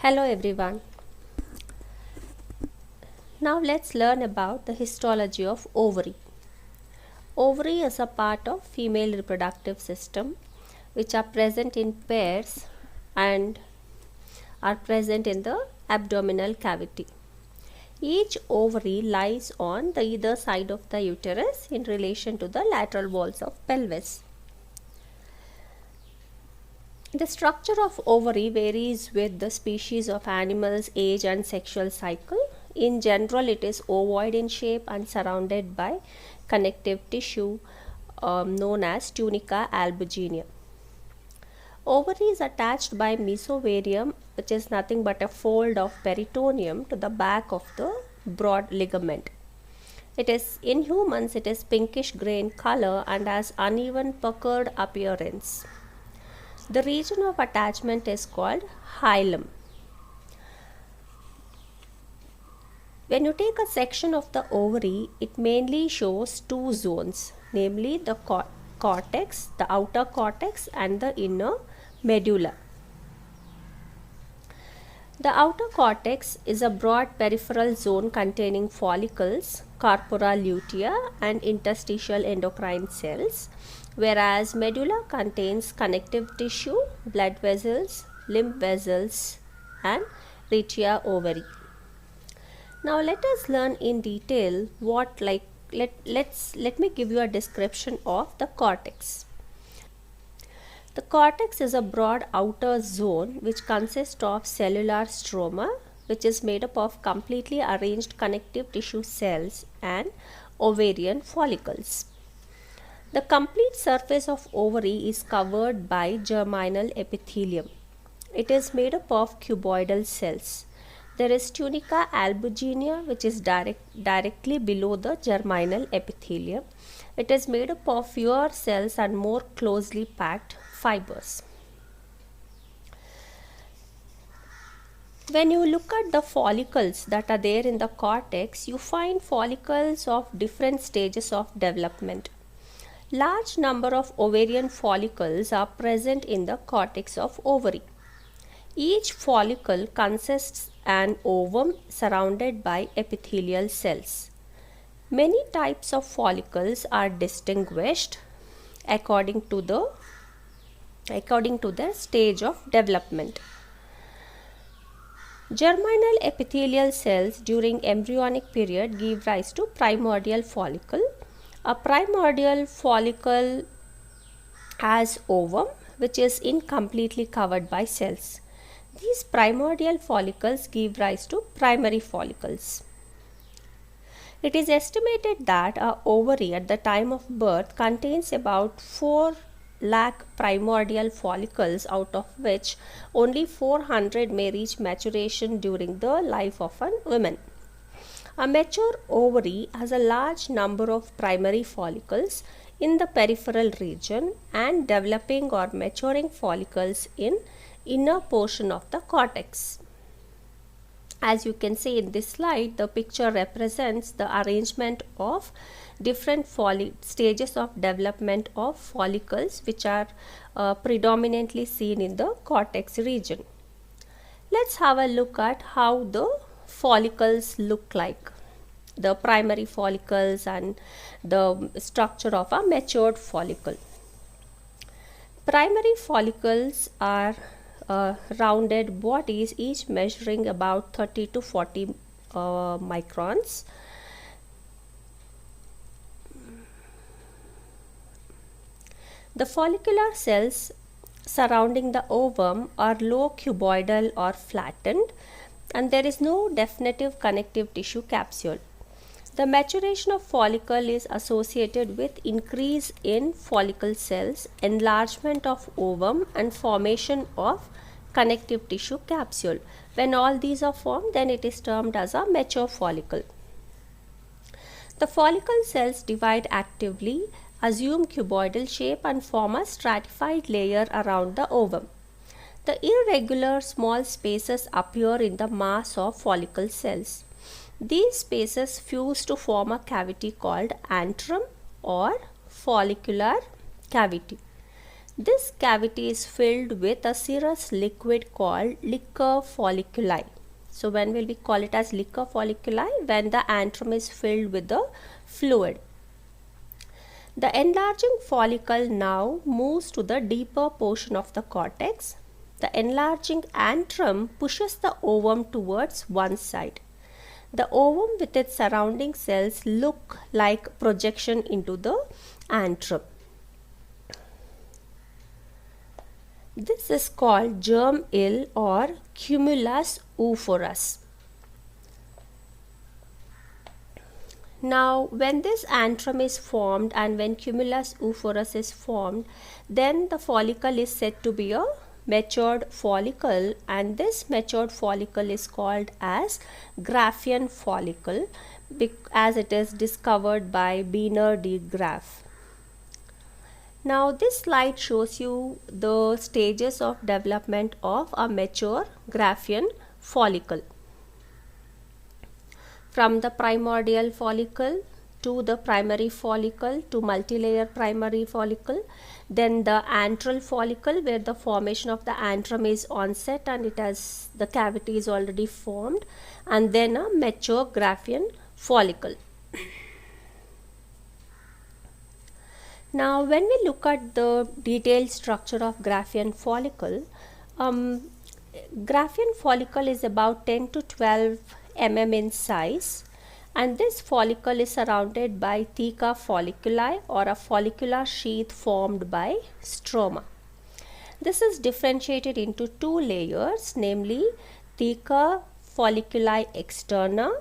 Hello everyone. Now let's learn about the histology of ovary. Ovary is a part of female reproductive system which are present in pairs and are present in the abdominal cavity. Each ovary lies on the either side of the uterus in relation to the lateral walls of pelvis. The structure of ovary varies with the species of animals, age and sexual cycle. In general, it is ovoid in shape and surrounded by connective tissue known as tunica albuginea. Ovary is attached by mesovarium, which is nothing but a fold of peritoneum, to the back of the broad ligament. In humans, it is pinkish grey in color and has uneven puckered appearance. The region of attachment is called hilum. When you take a section of the ovary, it mainly shows two zones, namely the cortex, the outer cortex, and the inner medulla. The outer cortex is a broad peripheral zone containing follicles, corpora lutea, and interstitial endocrine cells, whereas medulla contains connective tissue, blood vessels, lymph vessels, and retia ovari. Now let us learn in detail let me give you a description of the cortex. The cortex is a broad outer zone which consists of cellular stroma, which is made up of completely arranged connective tissue cells and ovarian follicles. The complete surface of ovary is covered by germinal epithelium. It is made up of cuboidal cells. There is tunica albuginea, which is directly below the germinal epithelium. It is made up of fewer cells and more closely packed fibers. When you look at the follicles that are there in the cortex, you find follicles of different stages of development. Large number of ovarian follicles are present in the cortex of ovary. Each follicle consists an ovum surrounded by epithelial cells. Many types of follicles are distinguished according to their stage of development. Germinal epithelial cells during embryonic period give rise to primordial follicle. A primordial follicle has ovum which is incompletely covered by cells. These primordial follicles give rise to primary follicles. It is estimated that an ovary at the time of birth contains about 4 lakh primordial follicles, out of which only 400 may reach maturation during the life of a woman. A mature ovary has a large number of primary follicles in the peripheral region and developing or maturing follicles in inner portion of the cortex. As you can see in this slide, the picture represents the arrangement of different stages of development of follicles which are predominantly seen in the cortex region. Let's have a look at how the follicles look like, the primary follicles and the structure of a matured follicle. Primary follicles are rounded bodies, each measuring about 30 to 40 microns. The follicular cells surrounding the ovum are low cuboidal or flattened, and there is no definitive connective tissue capsule. The maturation of follicle is associated with increase in follicle cells, enlargement of ovum, and formation of connective tissue capsule. When all these are formed, then it is termed as a mature follicle. The follicle cells divide actively, assume cuboidal shape, and form a stratified layer around the ovum. The irregular small spaces appear in the mass of follicle cells. These spaces fuse to form a cavity called antrum or follicular cavity. This cavity is filled with a serous liquid called liquor folliculi. So when will we call it as liquor folliculi? When the antrum is filled with the fluid. The enlarging follicle now moves to the deeper portion of the cortex. The enlarging antrum pushes the ovum towards one side. The ovum with its surrounding cells look like projection into the antrum. This is called germ ill or cumulus oophorus. Now, when this antrum is formed and when cumulus oophorus is formed, then the follicle is said to be a matured follicle, and this matured follicle is called as Graafian follicle as it is discovered by Biener de Graaf. Now, this slide shows you the stages of development of a mature Graafian follicle. From the primordial follicle to the primary follicle to multilayer primary follicle, then the antral follicle where the formation of the antrum is onset and the cavity is already formed, and then a mature Graafian follicle. Now, when we look at the detailed structure of Graafian follicle, Graafian follicle is about 10 to 12 mm in size, and this follicle is surrounded by theca folliculi or a follicular sheath formed by stroma. This is differentiated into two layers, namely theca folliculi externa,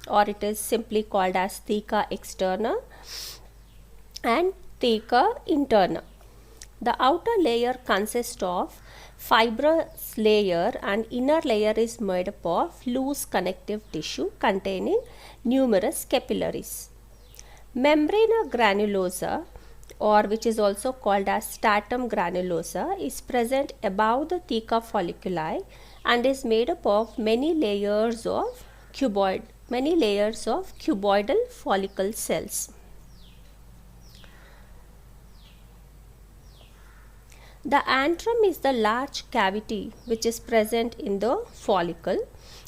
or it is simply called as theca externa, and theca interna. The outer layer consists of fibrous layer and inner layer is made up of loose connective tissue containing numerous capillaries. Membrana granulosa, or which is also called as stratum granulosa, is present above the theca folliculi and is made up of many layers of cuboidal follicle cells. The antrum is the large cavity which is present in the follicle.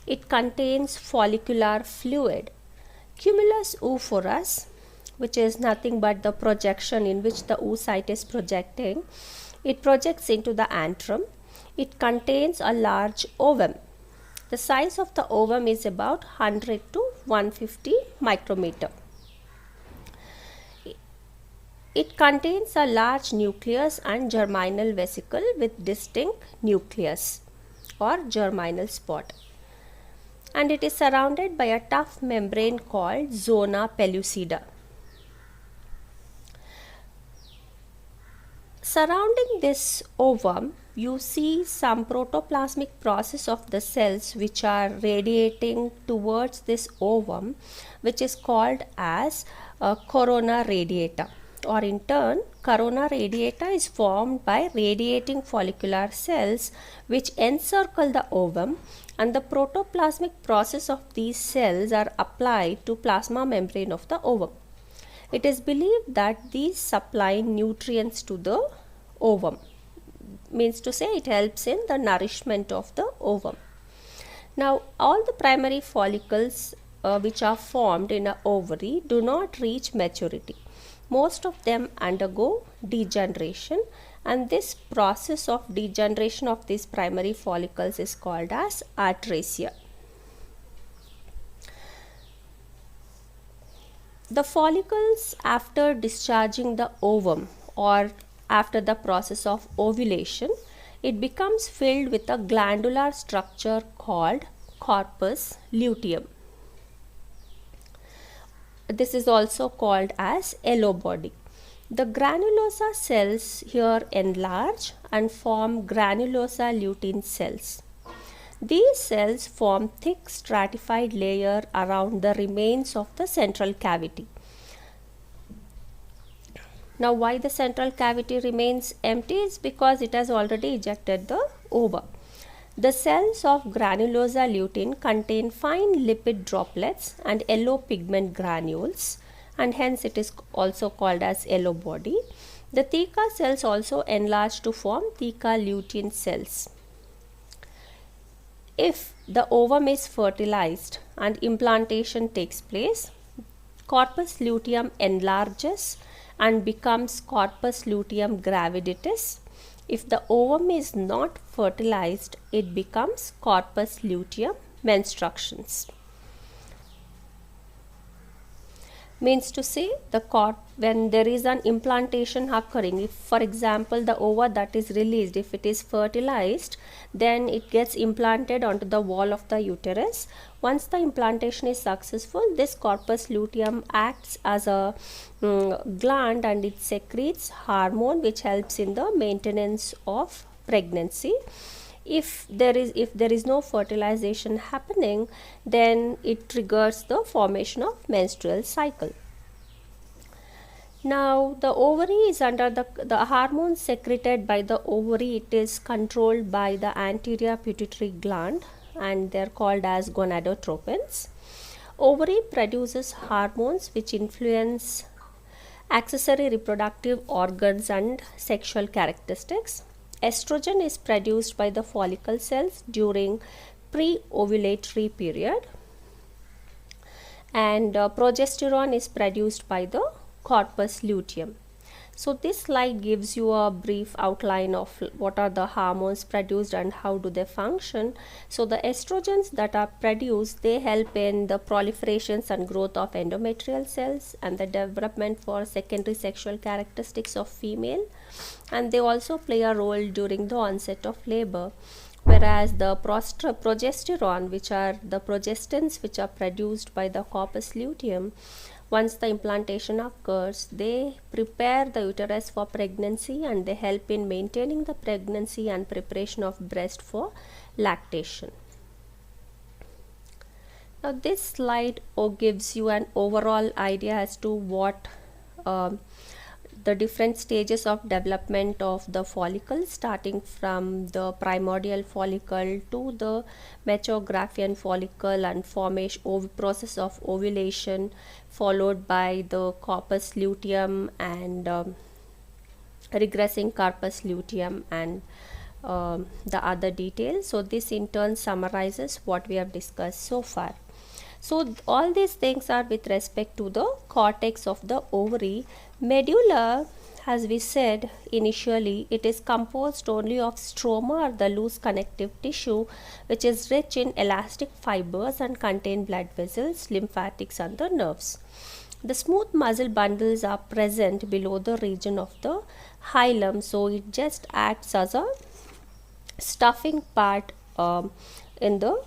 It contains follicular fluid. Cumulus oophorus, which is nothing but the projection in which the oocyte is projecting, it projects into the antrum. It contains a large ovum. The size of the ovum is about 100 to 150 micrometer. It contains a large nucleus and germinal vesicle with distinct nucleus or germinal spot, and it is surrounded by a tough membrane called zona pellucida. Surrounding this ovum, you see some protoplasmic process of the cells which are radiating towards this ovum, which is called as corona radiata. Or in turn, corona radiata is formed by radiating follicular cells which encircle the ovum, and the protoplasmic process of these cells are applied to plasma membrane of the ovum. It is believed that these supply nutrients to the ovum, means to say it helps in the nourishment of the ovum. Now, all the primary follicles which are formed in an ovary do not reach maturity. Most of them undergo degeneration, and this process of degeneration of these primary follicles is called as atresia. The follicles, after discharging the ovum or after the process of ovulation, it becomes filled with a glandular structure called corpus luteum. This is also called as yellow body. The granulosa cells here enlarge and form granulosa lutein cells. These cells form thick stratified layer around the remains of the central cavity. Now, why the central cavity remains empty is because it has already ejected the ova. The cells of granulosa lutein contain fine lipid droplets and yellow pigment granules, and hence it is also called as yellow body. The theca cells also enlarge to form theca lutein cells. If the ovum is fertilized and implantation takes place, corpus luteum enlarges and becomes corpus luteum gravidatus. If the ovum is not fertilized, it becomes corpus luteum menstruans. Means to say, when there is an implantation occurring, if for example the ova that is released, if it is fertilized, then it gets implanted onto the wall of the uterus. Once the implantation is successful, this corpus luteum acts as a gland, and it secretes hormone which helps in the maintenance of pregnancy. If there is no fertilization happening, then it triggers the formation of menstrual cycle. Now the ovary is under the hormones secreted by the ovary, it is controlled by the anterior pituitary gland, and they are called as gonadotropins. Ovary produces hormones which influence accessory reproductive organs and sexual characteristics. Estrogen is produced by the follicle cells during pre-ovulatory period, and progesterone is produced by the corpus luteum. So this slide gives you a brief outline of what are the hormones produced and how do they function. So the estrogens that are produced, they help in the proliferations and growth of endometrial cells and the development for secondary sexual characteristics of female, and they also play a role during the onset of labor. Whereas the progesterone, which are the progestins which are produced by the corpus luteum, once the implantation occurs, they prepare the uterus for pregnancy, and they help in maintaining the pregnancy and preparation of breast for lactation. Now this slide gives you an overall idea as to what the different stages of development of the follicle, starting from the primordial follicle to the Mechographian follicle and process of ovulation, followed by the corpus luteum and regressing corpus luteum and the other details. So this in turn summarizes what we have discussed so far. So all these things are with respect to the cortex of the ovary. Medulla, as we said initially, it is composed only of stroma, or the loose connective tissue, which is rich in elastic fibers and contain blood vessels, lymphatics and the nerves. The smooth muscle bundles are present below the region of the hilum, so it just acts as a stuffing part in the